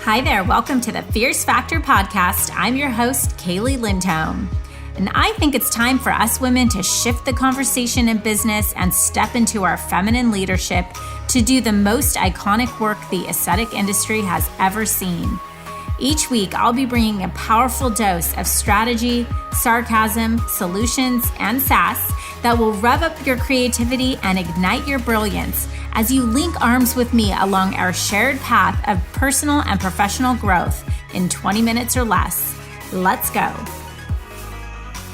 Hi there, welcome to the Fierce Factor podcast. I'm your host, Kaylee Lindholm. And I think it's time for us women to shift the conversation in business and step into our feminine leadership to do the most iconic work the aesthetic industry has ever seen. Each week, I'll be bringing a powerful dose of strategy, sarcasm, solutions, and sass that will rev up your creativity and ignite your brilliance as you link arms with me along our shared path of personal and professional growth in 20 minutes or less. Let's go.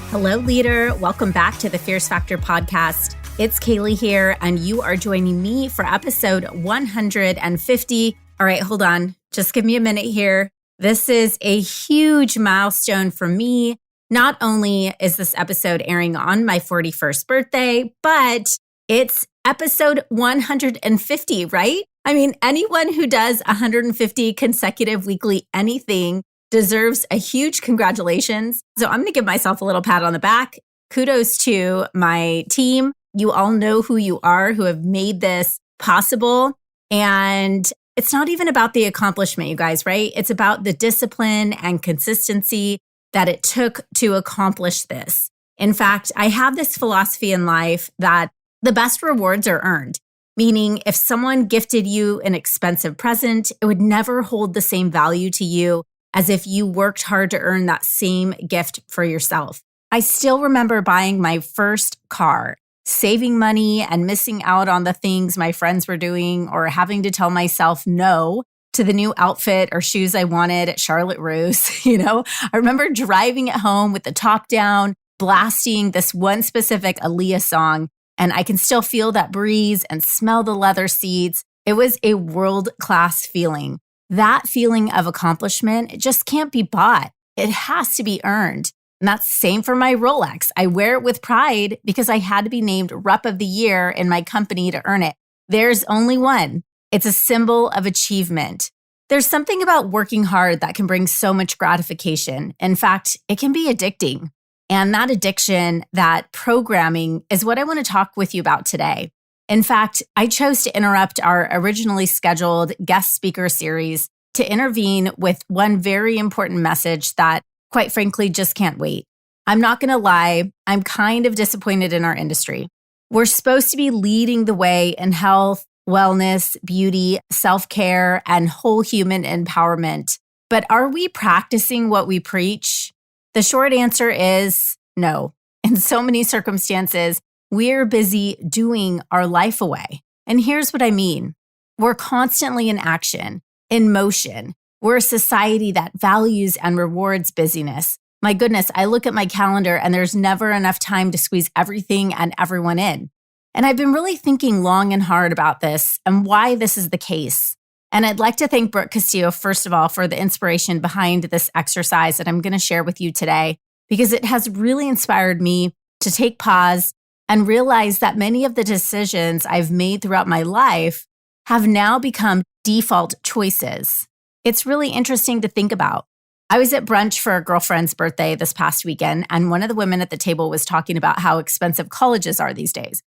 Hello, leader. Welcome back to the Fierce Factor podcast. It's Kaylee here, and you are joining me for episode 150. All right, hold on. Just give me a minute here. This is a huge milestone for me. Not only is this episode airing on my 41st birthday, but it's episode 150, right? I mean, anyone who does 150 consecutive weekly anything deserves a huge congratulations. So I'm going to give myself a little pat on the back. Kudos to my team. You all know who you are, who have made this possible. And it's not even about the accomplishment, you guys, right? It's about the discipline and consistency that it took to accomplish this. In fact, I have this philosophy in life that the best rewards are earned, meaning if someone gifted you an expensive present, it would never hold the same value to you as if you worked hard to earn that same gift for yourself. I still remember buying my first car, saving money and missing out on the things my friends were doing or having to tell myself no to the new outfit or shoes I wanted at Charlotte Russe. I remember driving at home with the top down, blasting this one specific Aaliyah song, and I can still feel that breeze and smell the leather seats. It was a world-class feeling. That feeling of accomplishment, it just can't be bought. It has to be earned. And that's the same for my Rolex. I wear it with pride because I had to be named Rep of the Year in my company to earn it. There's only one. It's a symbol of achievement. There's something about working hard that can bring so much gratification. In fact, it can be addicting. And that addiction, that programming, is what I want to talk with you about today. In fact, I chose to interrupt our originally scheduled guest speaker series to intervene with one very important message that, quite frankly, just can't wait. I'm not going to lie, I'm kind of disappointed in our industry. We're supposed to be leading the way in health, wellness, beauty, self-care, and whole human empowerment. But are we practicing what we preach? The short answer is no. In so many circumstances, we're busy doing our life away. And here's what I mean. We're constantly in action, in motion. We're a society that values and rewards busyness. My goodness, I look at my calendar and there's never enough time to squeeze everything and everyone in. And I've been really thinking long and hard about this and why this is the case. And I'd like to thank Brooke Castillo, first of all, for the inspiration behind this exercise that I'm going to share with you today, because it has really inspired me to take pause and realize that many of the decisions I've made throughout my life have now become default choices. It's really interesting to think about. I was at brunch for a girlfriend's birthday this past weekend, and one of the women at the table was talking about how expensive colleges are these days.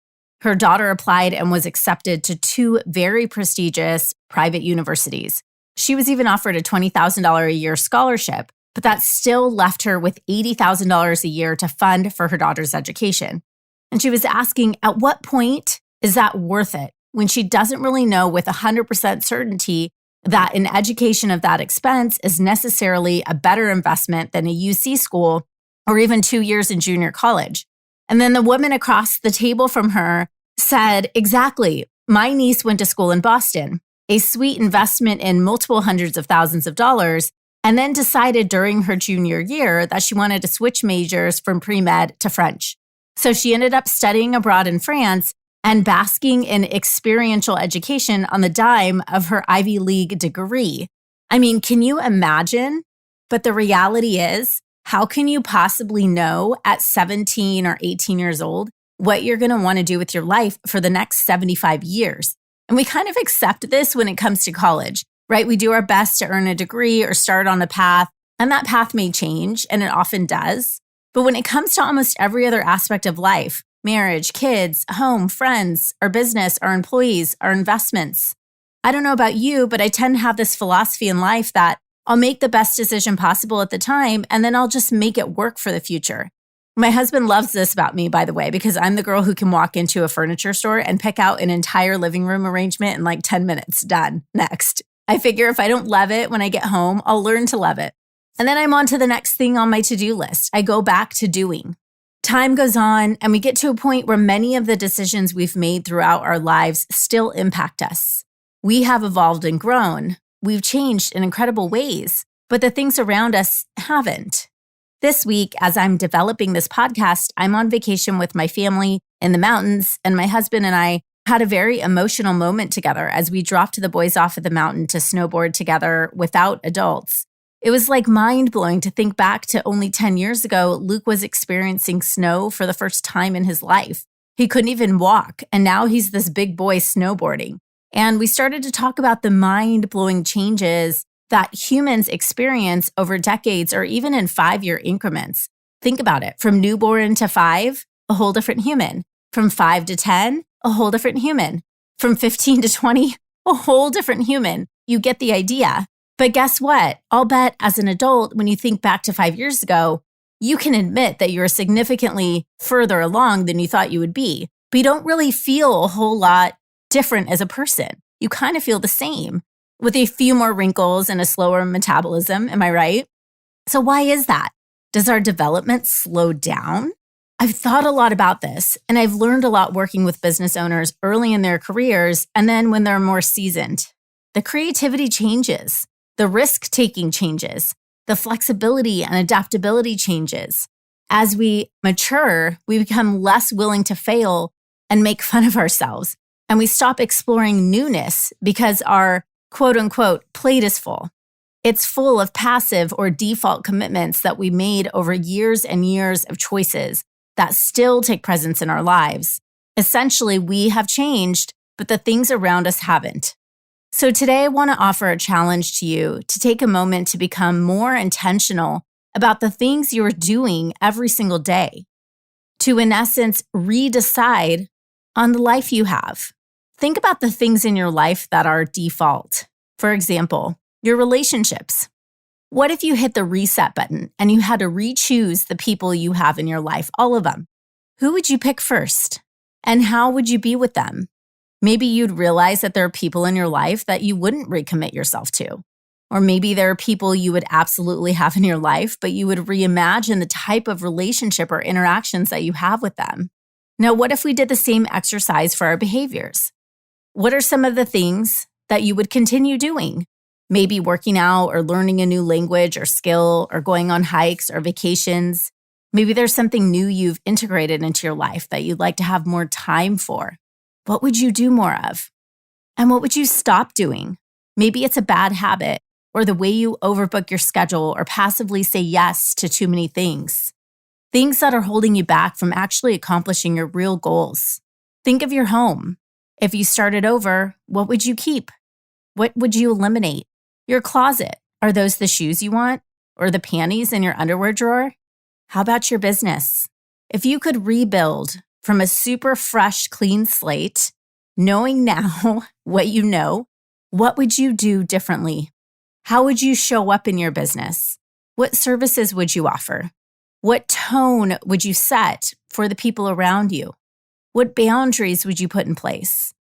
Her daughter applied and was accepted to 2 very prestigious private universities. She was even offered a $20,000 a year scholarship, but that still left her with $80,000 a year to fund for her daughter's education. And she was asking, at what point is that worth it when she doesn't really know with 100% certainty that an education of that expense is necessarily a better investment than a UC school or even 2 years in junior college? And then the woman across the table from her said, exactly, my niece went to school in Boston, a sweet investment in multiple hundreds of thousands of dollars, and then decided during her junior year that she wanted to switch majors from pre-med to French. So she ended up studying abroad in France and basking in experiential education on the dime of her Ivy League degree. I mean, can you imagine? But the reality is, how can you possibly know at 17 or 18 years old what you're going to want to do with your life for the next 75 years? And we kind of accept this when it comes to college, right? We do our best to earn a degree or start on a path, and that path may change, and it often does. But when it comes to almost every other aspect of life, marriage, kids, home, friends, our business, our employees, our investments, I don't know about you, but I tend to have this philosophy in life that I'll make the best decision possible at the time, and then I'll just make it work for the future. My husband loves this about me, by the way, because I'm the girl who can walk into a furniture store and pick out an entire living room arrangement in like 10 minutes. Done. Next. I figure if I don't love it when I get home, I'll learn to love it. And then I'm on to the next thing on my to-do list. I go back to doing. Time goes on, and we get to a point where many of the decisions we've made throughout our lives still impact us. We have evolved and grown. We've changed in incredible ways, but the things around us haven't. This week, as I'm developing this podcast, I'm on vacation with my family in the mountains, and my husband and I had a very emotional moment together as we dropped the boys off at the mountain to snowboard together without adults. It was like mind-blowing to think back to only 10 years ago, Luke was experiencing snow for the first time in his life. He couldn't even walk, and now he's this big boy snowboarding. And we started to talk about the mind-blowing changes that humans experience over decades or even in 5-year increments. Think about it. From newborn to 5, a whole different human. From 5 to 10, a whole different human. From 15 to 20, a whole different human. You get the idea. But guess what? I'll bet as an adult, when you think back to 5 years ago, you can admit that you're significantly further along than you thought you would be. But you don't really feel a whole lot different as a person. You kind of feel the same, with a few more wrinkles and a slower metabolism. Am I right? So why is that? Does our development slow down? I've thought a lot about this, and I've learned a lot working with business owners early in their careers and then when they're more seasoned. The creativity changes. The risk-taking changes. The flexibility and adaptability changes. As we mature, we become less willing to fail and make fun of ourselves. And we stop exploring newness because our quote unquote plate is full. It's full of passive or default commitments that we made over years and years of choices that still take presence in our lives. Essentially, we have changed, but the things around us haven't. So today I want to offer a challenge to you to take a moment to become more intentional about the things you're doing every single day. To, in essence, redecide on the life you have. Think about the things in your life that are default. For example, your relationships. What if you hit the reset button and you had to re-choose the people you have in your life, all of them? Who would you pick first? And how would you be with them? Maybe you'd realize that there are people in your life that you wouldn't recommit yourself to. Or maybe there are people you would absolutely have in your life, but you would reimagine the type of relationship or interactions that you have with them. Now, what if we did the same exercise for our behaviors? What are some of the things that you would continue doing? Maybe working out or learning a new language or skill or going on hikes or vacations. Maybe there's something new you've integrated into your life that you'd like to have more time for. What would you do more of? And what would you stop doing? Maybe it's a bad habit or the way you overbook your schedule or passively say yes to too many things. Things that are holding you back from actually accomplishing your real goals. Think of your home. If you started over, what would you keep? What would you eliminate? Your closet. Are those the shoes you want? Or the panties in your underwear drawer? How about your business? If you could rebuild from a super fresh, clean slate, knowing now what you know, what would you do differently? How would you show up in your business? What services would you offer? What tone would you set for the people around you? What boundaries would you put in place?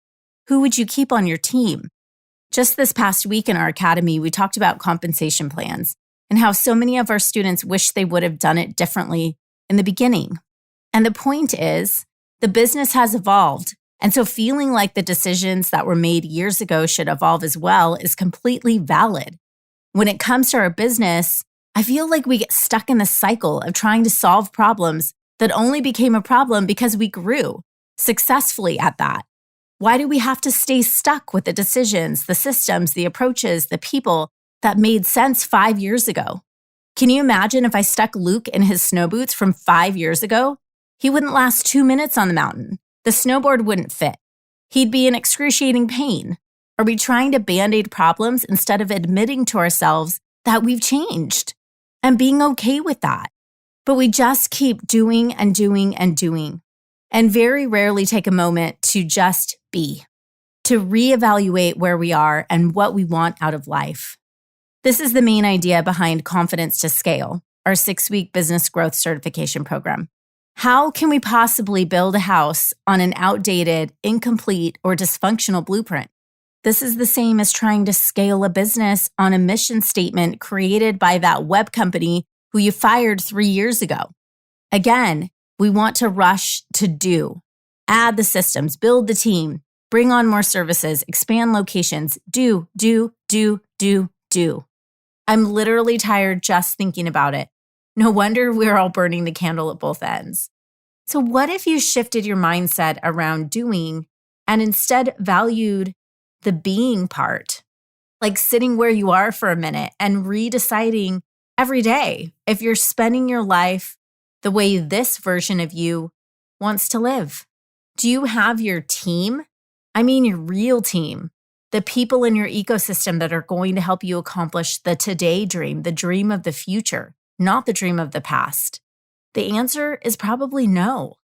Who would you keep on your team? Just this past week in our academy, we talked about compensation plans and how so many of our students wish they would have done it differently in the beginning. And the point is, the business has evolved. And so feeling like the decisions that were made years ago should evolve as well is completely valid. When it comes to our business, I feel like we get stuck in the cycle of trying to solve problems that only became a problem because we grew successfully at that. Why do we have to stay stuck with the decisions, the systems, the approaches, the people that made sense 5 years ago? Can you imagine if I stuck Luke in his snow boots from 5 years ago? He wouldn't last 2 minutes on the mountain. The snowboard wouldn't fit. He'd be in excruciating pain. Are we trying to band-aid problems instead of admitting to ourselves that we've changed and being okay with that? But we just keep doing and doing and doing, and very rarely take a moment to just be, to reevaluate where we are and what we want out of life. This is the main idea behind Confidence to Scale, our 6-week business growth certification program. How can we possibly build a house on an outdated, incomplete, or dysfunctional blueprint? This is the same as trying to scale a business on a mission statement created by that web company who you fired 3 years ago. Again, we want to rush to do. Add the systems, build the team, bring on more services, expand locations, do. I'm literally tired just thinking about it. No wonder we're all burning the candle at both ends. So what if you shifted your mindset around doing and instead valued the being part? Like sitting where you are for a minute and redeciding every day if you're spending your life the way this version of you wants to live. Do you have your team? I mean your real team. The people in your ecosystem that are going to help you accomplish the today dream, the dream of the future, not the dream of the past. The answer is probably no.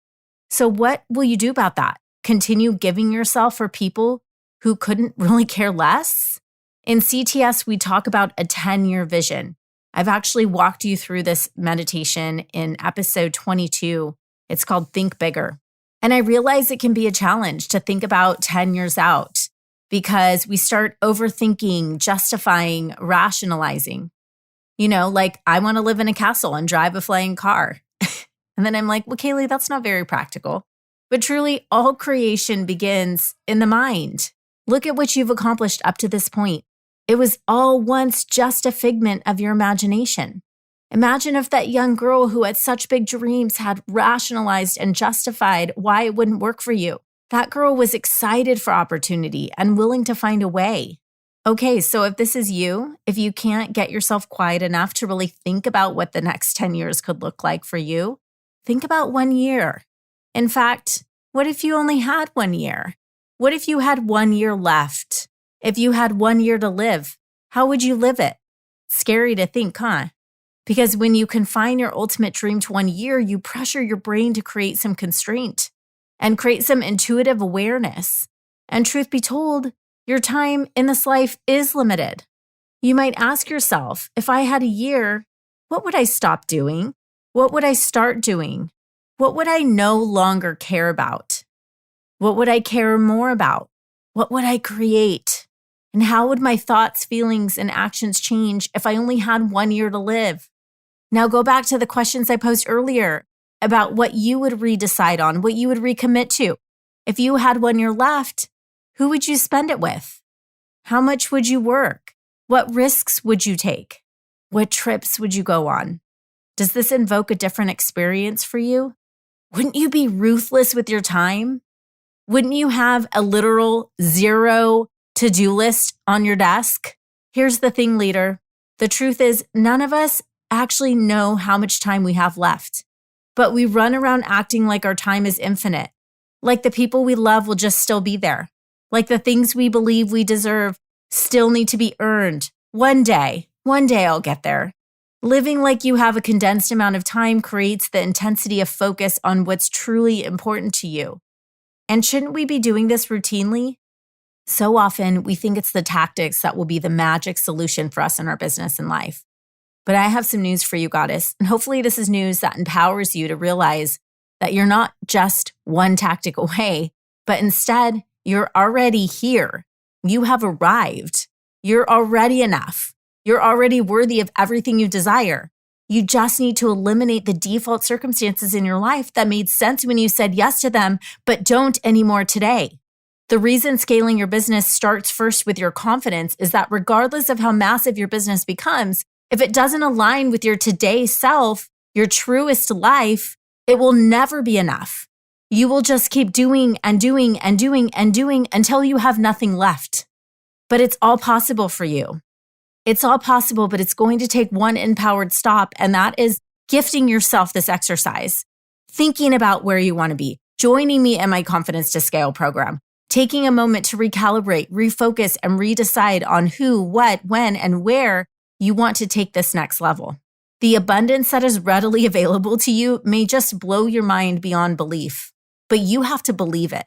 So what will you do about that? Continue giving yourself for people who couldn't really care less? In CTS, we talk about a 10-year vision. I've actually walked you through this meditation in episode 22. It's called Think Bigger. And I realize it can be a challenge to think about 10 years out because we start overthinking, justifying, rationalizing. Like I want to live in a castle and drive a flying car. And then I'm like, well, Kaylee, that's not very practical. But truly, all creation begins in the mind. Look at what you've accomplished up to this point. It was all once just a figment of your imagination. Imagine if that young girl who had such big dreams had rationalized and justified why it wouldn't work for you. That girl was excited for opportunity and willing to find a way. Okay, so if this is you, if you can't get yourself quiet enough to really think about what the next 10 years could look like for you, think about 1 year. In fact, what if you only had 1 year? What if you had 1 year left? If you had 1 year to live, how would you live it? Scary to think, huh? Because when you confine your ultimate dream to 1 year, you pressure your brain to create some constraint and create some intuitive awareness. And truth be told, your time in this life is limited. You might ask yourself, if I had a year, what would I stop doing? What would I start doing? What would I no longer care about? What would I care more about? What would I create? And how would my thoughts, feelings, and actions change if I only had 1 year to live? Now go back to the questions I posed earlier about what you would redecide on, what you would recommit to. If you had 1 year left, who would you spend it with? How much would you work? What risks would you take? What trips would you go on? Does this invoke a different experience for you? Wouldn't you be ruthless with your time? Wouldn't you have a literal 0 to-do list on your desk? Here's the thing, leader. The truth is, none of us actually know how much time we have left, but we run around acting like our time is infinite, like the people we love will just still be there, like the things we believe we deserve still need to be earned. One day I'll get there. Living like you have a condensed amount of time creates the intensity of focus on what's truly important to you. And shouldn't we be doing this routinely? So often we think it's the tactics that will be the magic solution for us in our business and life. But I have some news for you, goddess. And hopefully this is news that empowers you to realize that you're not just one tactic away, but instead you're already here. You have arrived. You're already enough. You're already worthy of everything you desire. You just need to eliminate the default circumstances in your life that made sense when you said yes to them, but don't anymore today. The reason scaling your business starts first with your confidence is that regardless of how massive your business becomes, if it doesn't align with your today self, your truest life, it will never be enough. You will just keep doing and doing and doing and doing until you have nothing left. But it's all possible for you. It's all possible, but it's going to take one empowered stop, and that is gifting yourself this exercise, thinking about where you want to be, joining me in my Confidence to Scale program, taking a moment to recalibrate, refocus, and redecide on who, what, when, and where you want to take this next level. The abundance that is readily available to you may just blow your mind beyond belief, but you have to believe it.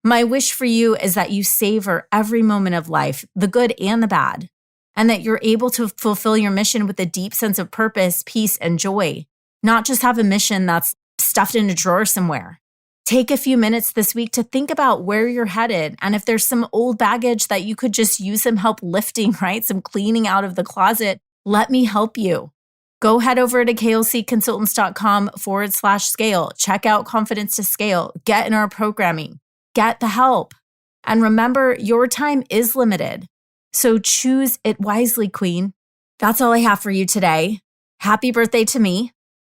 My wish for you is that you savor every moment of life, the good and the bad, and that you're able to fulfill your mission with a deep sense of purpose, peace, and joy, not just have a mission that's stuffed in a drawer somewhere. Take a few minutes this week to think about where you're headed, and if there's some old baggage that you could just use some help lifting, right? Some cleaning out of the closet, let me help you. Go head over to klcconsultants.com/scale. Check out Confidence to Scale. Get in our programming. Get the help. And remember, your time is limited. So choose it wisely, Queen. That's all I have for you today. Happy birthday to me.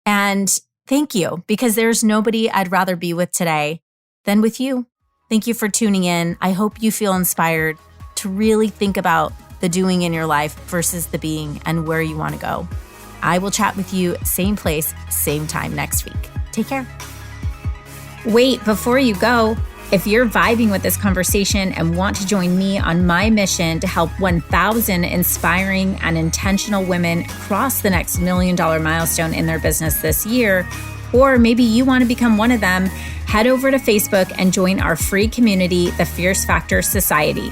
And thank you, because there's nobody I'd rather be with today than with you. Thank you for tuning in. I hope you feel inspired to really think about the doing in your life versus the being and where you want to go. I will chat with you same place, same time next week. Take care. Wait, before you go, if you're vibing with this conversation and want to join me on my mission to help 1,000 inspiring and intentional women cross the next $1 million milestone in their business this year, or maybe you want to become one of them, head over to Facebook and join our free community, the Fierce Factor Society.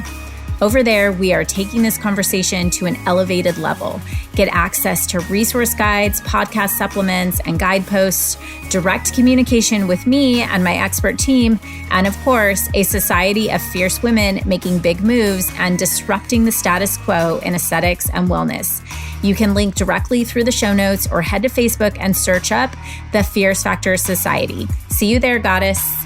Over there, we are taking this conversation to an elevated level. Get access to resource guides, podcast supplements, and guideposts, direct communication with me and my expert team, and of course, a society of fierce women making big moves and disrupting the status quo in aesthetics and wellness. You can link directly through the show notes or head to Facebook and search up the Fierce Factor Society. See you there, goddess.